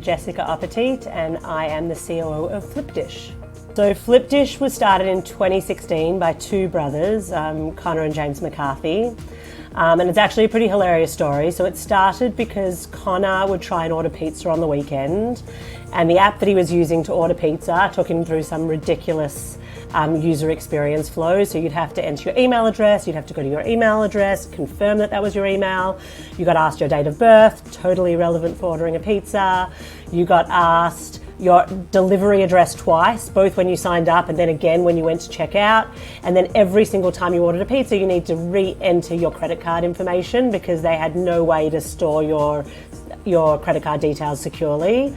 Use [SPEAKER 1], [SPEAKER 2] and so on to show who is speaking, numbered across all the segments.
[SPEAKER 1] Jessica Oppetit and I am the COO of Flipdish. So Flipdish was started in 2016 by two brothers, Connor and James McCarthy. And it's actually a pretty hilarious story. So it started because Connor would try and order pizza on the weekend, and the app that he was using to order pizza took him through some ridiculous user experience flow. So you'd have to enter your email address, you'd have to go to your email address, confirm that that was your email, you got asked your date of birth, totally relevant for ordering a pizza, you got asked your delivery address twice, both when you signed up and then again when you went to check out. And then every single time you ordered a pizza, you need to re-enter your credit card information because they had no way to store your credit card details securely.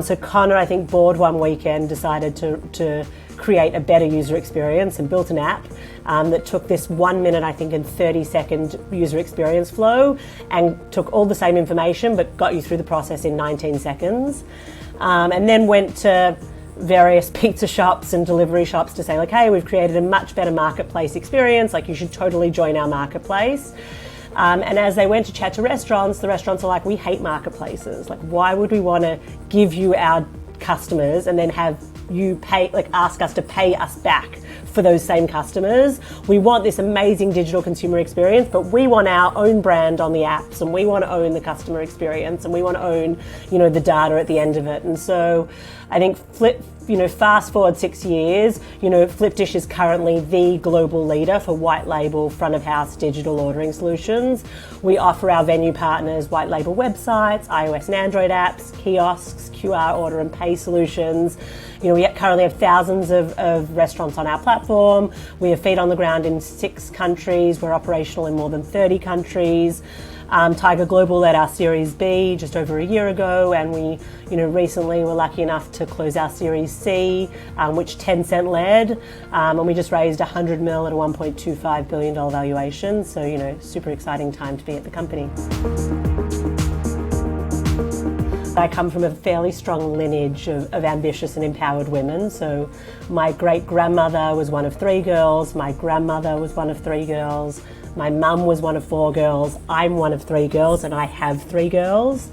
[SPEAKER 1] So Connor, I think, bored one weekend, decided to create a better user experience and built an app that took this 1 minute, I think, and 30-second user experience flow and took all the same information but got you through the process in 19 seconds. And then went to various pizza shops and delivery shops to say, like, hey, we've created a much better marketplace experience, like you should totally join our marketplace. And as they went to chat to restaurants, the restaurants are like, we hate marketplaces. Like, why would we want to give you our customers and then have you pay, like ask us to pay us back for those same customers? We want this amazing digital consumer experience, but we want our own brand on the apps, and we want to own the customer experience, and we want to own, the data at the end of it. And so I think fast forward 6 years, Flipdish is currently the global leader for white label front of house digital ordering solutions. We offer our venue partners white label websites, iOS and Android apps, kiosks, QR order and pay solutions. We currently have thousands of restaurants on our platform. We have feet on the ground in 6 countries. We're operational in more than 30 countries. Tiger Global led our Series B just over a year ago, and we, recently were lucky enough to close our Series C, which Tencent led, and we just raised 100 mil at a $1.25 billion valuation. So, super exciting time to be at the company. I come from a fairly strong lineage of ambitious and empowered women. So my great-grandmother was one of 3 girls, my grandmother was one of 3 girls, my mum was one of 4 girls, I'm one of 3 girls, and I have 3 girls.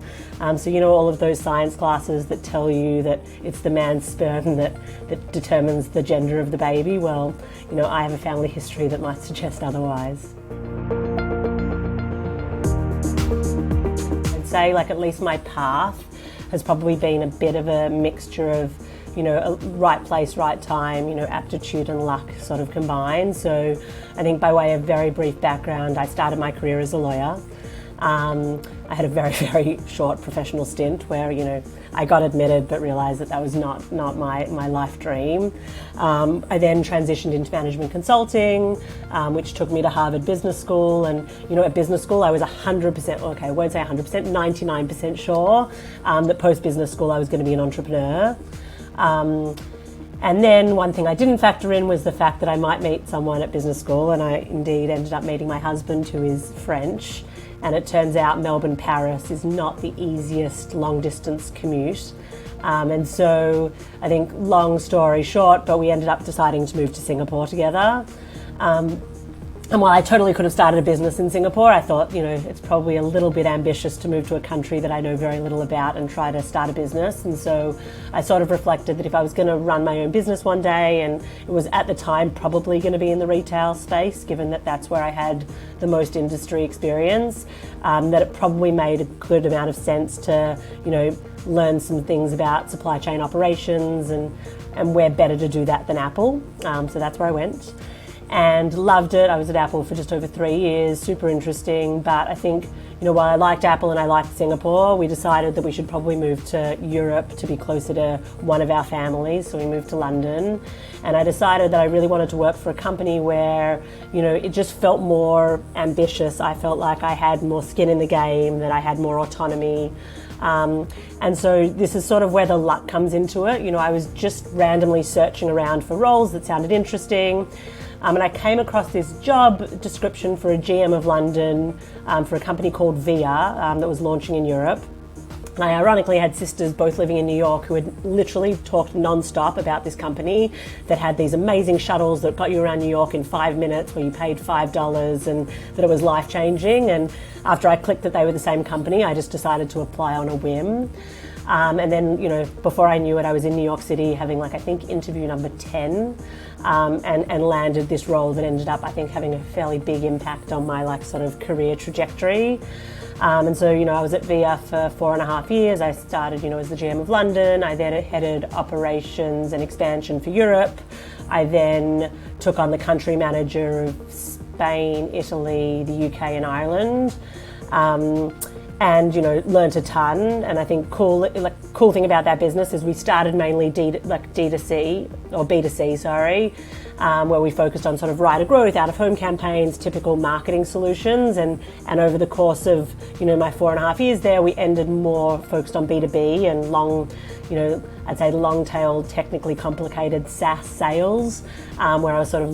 [SPEAKER 1] So all of those science classes that tell you that it's the man's sperm that determines the gender of the baby, well, I have a family history that might suggest otherwise. I'd say, like, at least my path has probably been a bit of a mixture of, a right place, right time, aptitude and luck sort of combined. So I think by way of very brief background, I started my career as a lawyer. I had a very, very short professional stint where, I got admitted but realised that was not my life dream. I then transitioned into management consulting, which took me to Harvard Business School. And, at business school I was 100%, okay, I won't say 100%, 99% sure that post-business school I was going to be an entrepreneur. And then one thing I didn't factor in was the fact that I might meet someone at business school, and I indeed ended up meeting my husband, who is French. And it turns out Melbourne-Paris is not the easiest long-distance commute. And so I think, long story short, but we ended up deciding to move to Singapore together. And while I totally could have started a business in Singapore, I thought, it's probably a little bit ambitious to move to a country that I know very little about and try to start a business. And so I sort of reflected that if I was going to run my own business one day, and it was at the time probably going to be in the retail space, given that that's where I had the most industry experience, that it probably made a good amount of sense to, learn some things about supply chain operations, and where better to do that than Apple. So that's where I went. And loved it. I was at Apple for just over 3 years, super interesting. But I think, while I liked Apple and I liked Singapore, we decided that we should probably move to Europe to be closer to one of our families. So we moved to London. And I decided that I really wanted to work for a company where, it just felt more ambitious. I felt like I had more skin in the game, that I had more autonomy. And so this is sort of where the luck comes into it. I was just randomly searching around for roles that sounded interesting. And I came across this job description for a GM of London for a company called Via that was launching in Europe. And I ironically had sisters both living in New York who had literally talked non-stop about this company that had these amazing shuttles that got you around New York in 5 minutes where you paid $5 and that it was life-changing. And after I clicked that they were the same company, I just decided to apply on a whim. And then, before I knew it, I was in New York City having I think interview number 10, and landed this role that ended up, I think, having a fairly big impact on my sort of career trajectory. And so, I was at VIA for 4.5 years. I started, as the GM of London. I then headed operations and expansion for Europe. I then took on the country manager of Spain, Italy, the UK and Ireland. And learned a ton. And I think cool thing about that business is we started mainly D2C or B2C, sorry, where we focused on sort of rider growth, out of home campaigns, typical marketing solutions. And over the course of my 4.5 years there, we ended more focused on B2B and I'd say long-tailed, technically complicated SaaS sales, where I was sort of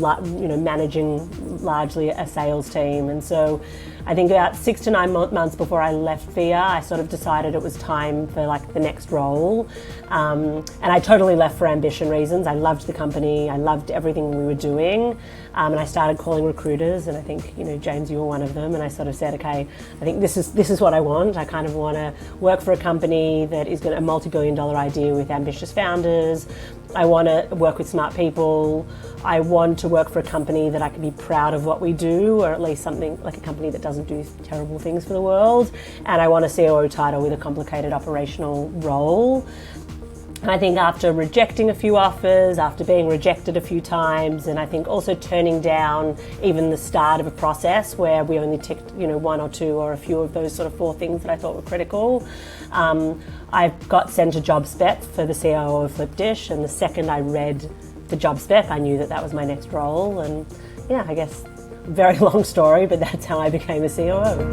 [SPEAKER 1] managing largely a sales team. And so I think about 6 to 9 months before I left VIA, I sort of decided it was time for the next role. And I totally left for ambition reasons. I loved the company. I loved everything we were doing. And I started calling recruiters, and I think, James, you were one of them. And I sort of said, okay, I think this is what I want. I kind of want to work for a company that is a multi-billion-dollar idea with ambitious founders. I want to work with smart people. I want to work for a company that I can be proud of what we do, or at least something like a company that doesn't do terrible things for the world. And I want a COO title with a complicated operational role. And I think after rejecting a few offers, after being rejected a few times, and I think also turning down even the start of a process where we only ticked, one or two or a few of those sort of 4 things that I thought were critical, I got sent a job spec for the COO of Flipdish, and the second I read the job spec, I knew that was my next role. And yeah, I guess very long story, but that's how I became a COO.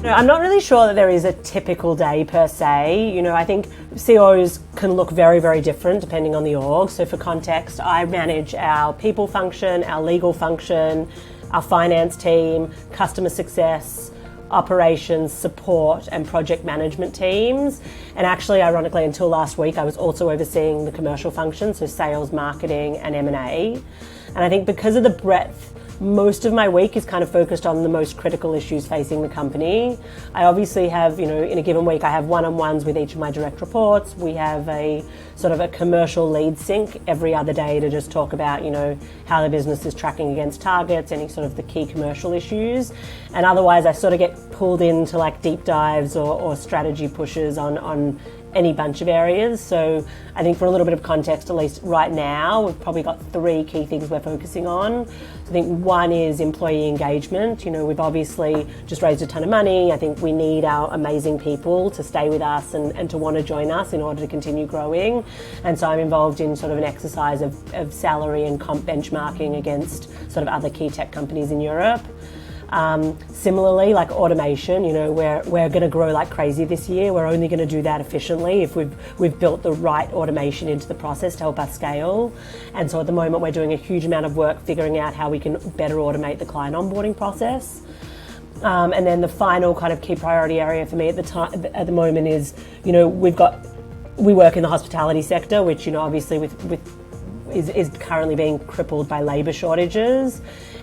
[SPEAKER 1] I'm not really sure that there is a typical day per se. I think COOs can look very, very different depending on the org. So for context, I manage our people function, our legal function, our finance team, customer success, operations, support and project management teams. And actually, ironically, until last week, I was also overseeing the commercial function, so sales, marketing and M&A. And I think because of the breadth, most of my week is kind of focused on the most critical issues facing the company. I obviously have, in a given week, I have one-on-ones with each of my direct reports. We have a sort of a commercial lead sync every other day to just talk about, how the business is tracking against targets, any sort of the key commercial issues. And otherwise, I sort of get pulled into deep dives or strategy pushes on any bunch of areas. So I think for a little bit of context, at least right now, we've probably got 3 key things we're focusing on. I think one is employee engagement. We've obviously just raised a ton of money. I think we need our amazing people to stay with us and to want to join us in order to continue growing. And so I'm involved in sort of an exercise of salary and comp benchmarking against sort of other key tech companies in Europe. Similarly, automation, we're going to grow like crazy this year. We're only going to do that efficiently if we've built the right automation into the process to help us scale. And so at the moment, we're doing a huge amount of work figuring out how we can better automate the client onboarding process. And then the final kind of key priority area for me at the moment is, we work in the hospitality sector, which obviously is currently being crippled by labour shortages.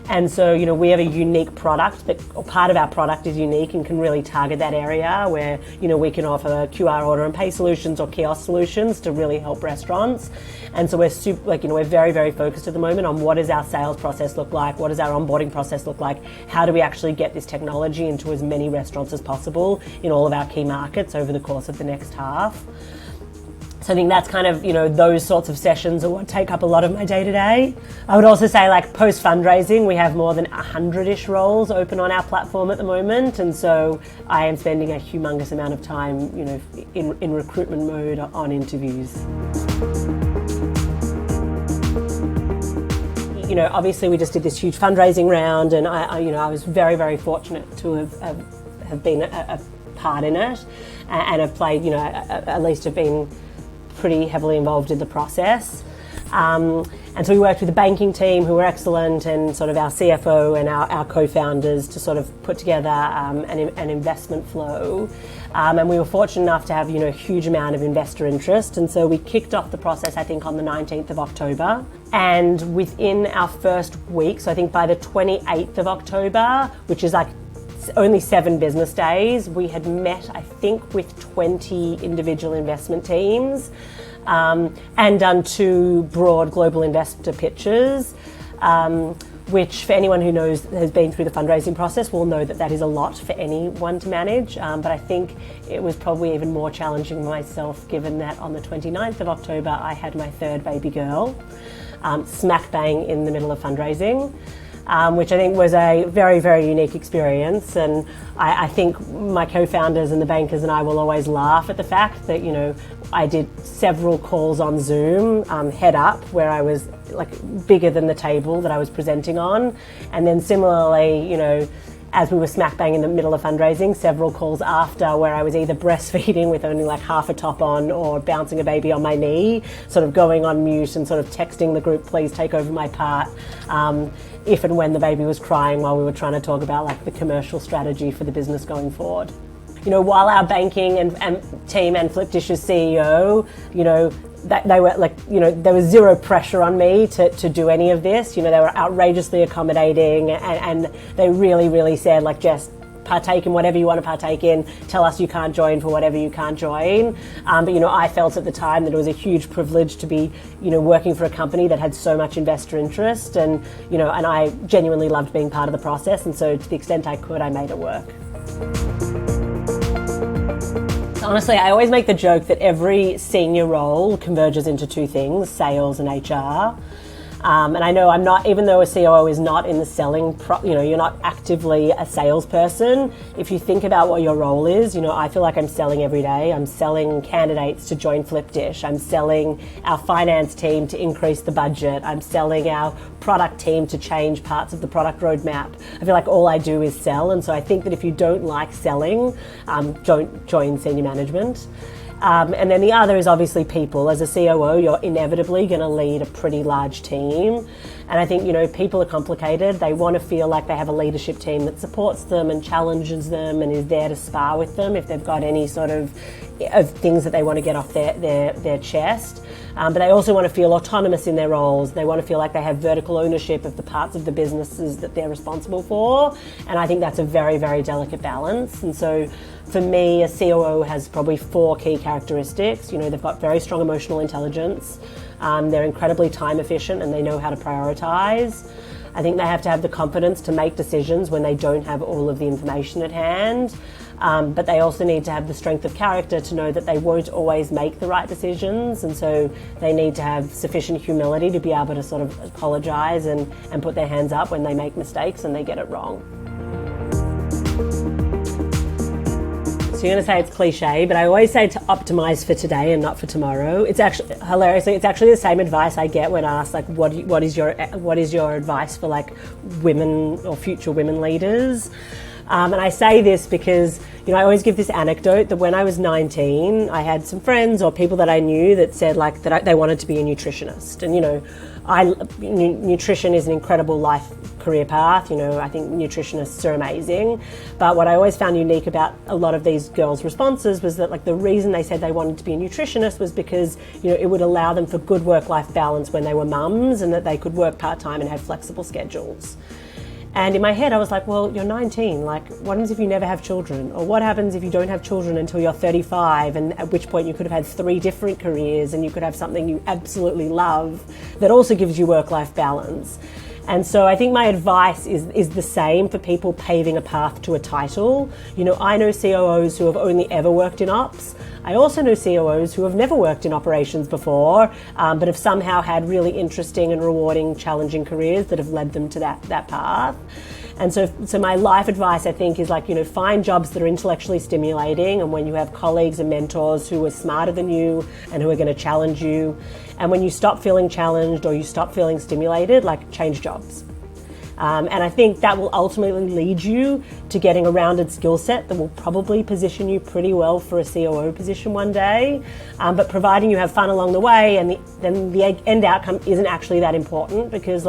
[SPEAKER 1] And so, we have a unique product, or part of our product is unique and can really target that area where, we can offer QR order and pay solutions or kiosk solutions to really help restaurants. And so we're very, very focused at the moment on what does our sales process look like? What does our onboarding process look like? How do we actually get this technology into as many restaurants as possible in all of our key markets over the course of the next half? So I think that's kind of, those sorts of sessions are what take up a lot of my day-to-day. I would also say post-fundraising, we have more than 100-ish roles open on our platform at the moment. And so I am spending a humongous amount of time, in recruitment mode on interviews. Obviously we just did this huge fundraising round, and I was very, very fortunate to have been a part in it and have played, at least have been pretty heavily involved in the process. And so we worked with the banking team who were excellent, and sort of our CFO and our co-founders to sort of put together an investment flow. And we were fortunate enough to have, a huge amount of investor interest. And so we kicked off the process, I think, on the 19th of October. And within our first week, so I think by the 28th of October, which is only 7 business days. We had met, I think, with 20 individual investment teams and done 2 broad global investor pitches, which for anyone who knows, has been through the fundraising process, will know that that is a lot for anyone to manage. But I think it was probably even more challenging for myself, given that on the 29th of October, I had my 3rd baby girl, smack bang in the middle of fundraising. Which I think was a very, very unique experience. And I think my co-founders and the bankers and I will always laugh at the fact that, I did several calls on Zoom, head up, where I was like bigger than the table that I was presenting on. And then similarly, as we were smack bang in the middle of fundraising, several calls after where I was either breastfeeding with only like half a top on or bouncing a baby on my knee, sort of going on mute and sort of texting the group, please take over my part, if and when the baby was crying while we were trying to talk about like the commercial strategy for the business going forward. While our banking and team and Flipdish's CEO, that they were like, there was zero pressure on me to do any of this. They were outrageously accommodating and they really, really said, like, Jess, partake in whatever you want to partake in. Tell us you can't join for whatever you can't join. But I felt at the time that it was a huge privilege to be, working for a company that had so much investor interest, and I genuinely loved being part of the process. And so to the extent I could, I made it work. Honestly, I always make the joke that every senior role converges into 2 things, sales and HR. And I know I'm not, even though a COO is not in the selling, you're not actively a salesperson. If you think about what your role is, I feel like I'm selling every day. I'm selling candidates to join Flipdish. I'm selling our finance team to increase the budget. I'm selling our product team to change parts of the product roadmap. I feel like all I do is sell. And so I think that if you don't like selling, don't join senior management. And then the other is obviously people. As a COO, you're inevitably going to lead a pretty large team. And I think, people are complicated. They want to feel like they have a leadership team that supports them and challenges them and is there to spar with them if they've got any sort of things that they want to get off their chest. But they also want to feel autonomous in their roles. They want to feel like they have vertical ownership of the parts of the businesses that they're responsible for. And I think that's a very, very delicate balance. And so for me, a COO has probably 4 key characteristics. They've got very strong emotional intelligence. They're incredibly time efficient and they know how to prioritize. I think they have to have the confidence to make decisions when they don't have all of the information at hand. But they also need to have the strength of character to know that they won't always make the right decisions. And so they need to have sufficient humility to be able to sort of apologize and put their hands up when they make mistakes and they get it wrong. So you're going to say it's cliche, but I always say to optimize for today and not for tomorrow. It's actually hilariously, it's actually the same advice I get when asked, like, what is your advice for like women or future women leaders? And I say this because, I always give this anecdote that when I was 19, I had some friends or people that I knew that said like that they wanted to be a nutritionist. And, nutrition is an incredible life career path. I think nutritionists are amazing. But what I always found unique about a lot of these girls' responses was that like the reason they said they wanted to be a nutritionist was because, it would allow them for good work-life balance when they were mums and that they could work part-time and have flexible schedules. And in my head, I was like, well, you're 19. Like, what happens if you never have children? Or what happens if you don't have children until you're 35, and at which point you could have had 3 different careers and you could have something you absolutely love that also gives you work-life balance? And so I think my advice is the same for people paving a path to a title. I know COOs who have only ever worked in ops. I also know COOs who have never worked in operations before, but have somehow had really interesting and rewarding, challenging careers that have led them to that path. And so my life advice, I think, is like, find jobs that are intellectually stimulating, and when you have colleagues and mentors who are smarter than you and who are going to challenge you. And when you stop feeling challenged or you stop feeling stimulated, like, change jobs. And I think that will ultimately lead you to getting a rounded skill set that will probably position you pretty well for a COO position one day. But providing you have fun along the way, and then the end outcome isn't actually that important, because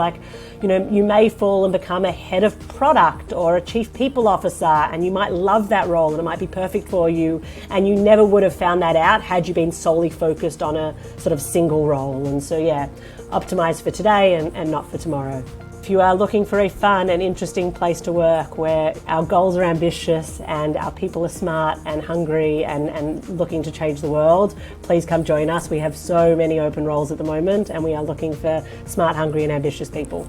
[SPEAKER 1] you may fall and become a head of product or a chief people officer, and you might love that role and it might be perfect for you, and you never would have found that out had you been solely focused on a sort of single role. And so, optimize for today and not for tomorrow. If you are looking for a fun and interesting place to work where our goals are ambitious and our people are smart and hungry and looking to change the world, please come join us. We have so many open roles at the moment and we are looking for smart, hungry and ambitious people.